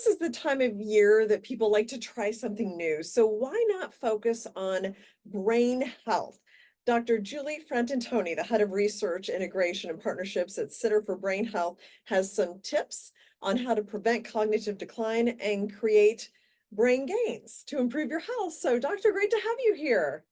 this is the time of year that people like to try something new. So why not focus on brain health? Dr. Julie Frantantoni, the head of research, integration, and partnerships at Center for Brain Health, has some tips on how to prevent cognitive decline and create brain gains to improve your health. So, Doctor, great to have you here.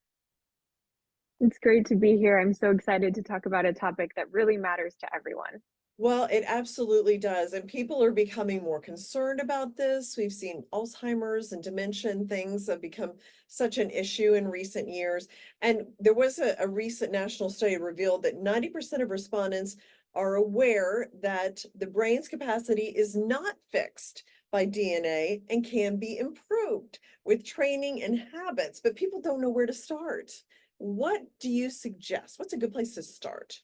It's great to be here. I'm so excited to talk about a topic that really matters to everyone. Well, it absolutely does. And people are becoming more concerned about this. We've seen Alzheimer's and dementia and things have become such an issue in recent years. And there was a recent national study revealed that 90% of respondents are aware that the brain's capacity is not fixed by DNA and can be improved with training and habits, but people don't know where to start. What do you suggest? What's a good place to start?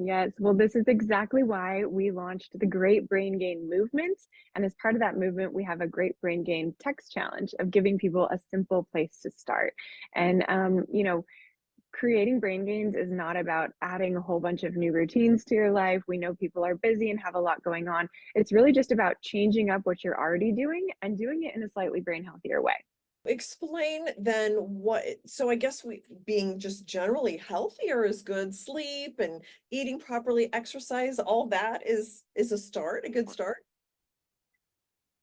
Yes, well, this is exactly why we launched the Great Brain Gain movement. And as part of that movement, we have a Great Brain Gain text challenge of giving people a simple place to start. And, creating brain gains is not about adding a whole bunch of new routines to your life. We know people are busy and have a lot going on. It's really just about changing up what you're already doing and doing it in a slightly brain healthier way. Explain then what, so I guess we being just generally healthier is good, sleep and eating properly, exercise, all that is a start, a good start.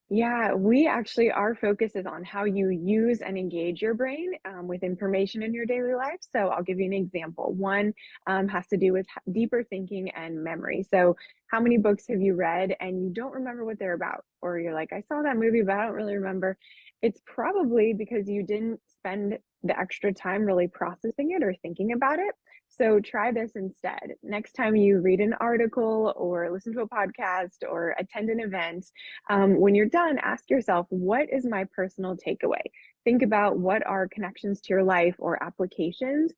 Yeah, our focus is on how you use and engage your brain with information in your daily life. So I'll give you an example. One has to do with deeper thinking and memory. So how many books have you read and you don't remember what they're about? Or you're like, I saw that movie, but I don't really remember. It's probably because you didn't spend the extra time really processing it or thinking about it. So try this instead. Next time you read an article or listen to a podcast or attend an event, when you're done, ask yourself, what is my personal takeaway? Think about what are connections to your life or applications.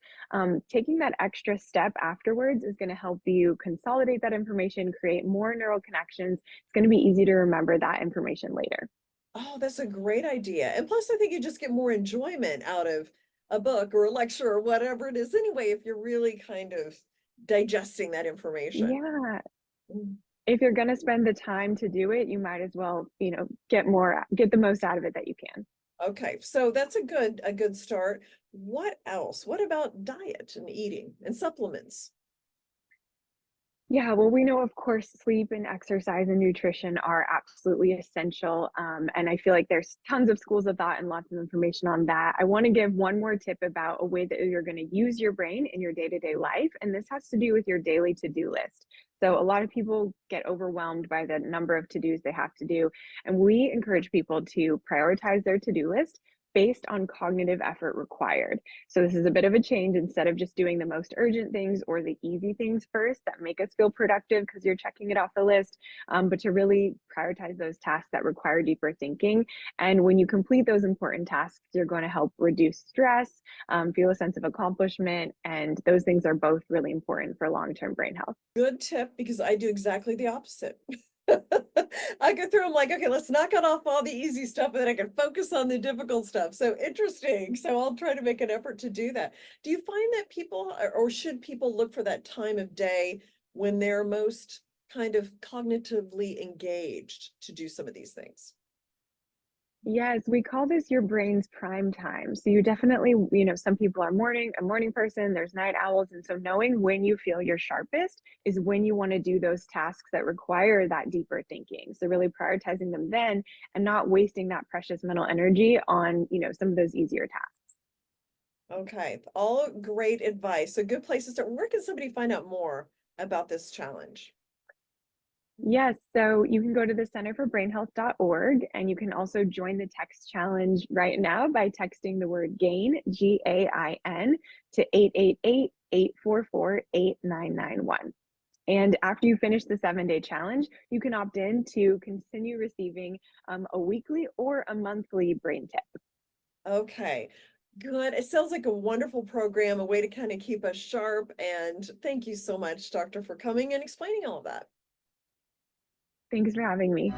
Taking that extra step afterwards is going to help you consolidate that information, create more neural connections. It's going to be easy to remember that information later. Oh, that's a great idea. And plus, I think you just get more enjoyment out of a book or a lecture or whatever it is anyway, if you're really kind of digesting that information. Yeah. Mm. If you're going to spend the time to do it, you might as well, get the most out of it that you can. Okay, so that's a good start. What else? What about diet and eating and supplements? Yeah, well, we know, of course, sleep and exercise and nutrition are absolutely essential. And I feel like there's tons of schools of thought and lots of information on that. I want to give one more tip about a way that you're going to use your brain in your day-to-day life. And this has to do with your daily to-do list. So a lot of people get overwhelmed by the number of to-dos they have to do. And we encourage people to prioritize their to-do list based on cognitive effort required. So this is a bit of a change. Instead of just doing the most urgent things or the easy things first that make us feel productive because you're checking it off the list, but to really prioritize those tasks that require deeper thinking. And when you complete those important tasks, you're going to help reduce stress, feel a sense of accomplishment, and those things are both really important for long-term brain health. Good tip because I do exactly the opposite. I go through, I'm like, okay, let's knock it off all the easy stuff, and then I can focus on the difficult stuff. So interesting. So I'll try to make an effort to do that. Do you find that people, or should people look for that time of day when they're most kind of cognitively engaged to do some of these things? Yes, we call this your brain's prime time. So you definitely, some people are a morning person, there's night owls. And so knowing when you feel your sharpest is when you want to do those tasks that require that deeper thinking. So really prioritizing them then and not wasting that precious mental energy on, some of those easier tasks. Okay, all great advice. So good place to start. Where can somebody find out more about this challenge? Yes, so you can go to the centerforbrainhealth.org and you can also join the text challenge right now by texting the word GAIN, GAIN, to 888-844-8991. And after you finish the 7-day challenge, you can opt in to continue receiving a weekly or a monthly brain tip. Okay, good. It sounds like a wonderful program, a way to kind of keep us sharp. And thank you so much, Doctor, for coming and explaining all of that. Thanks for having me.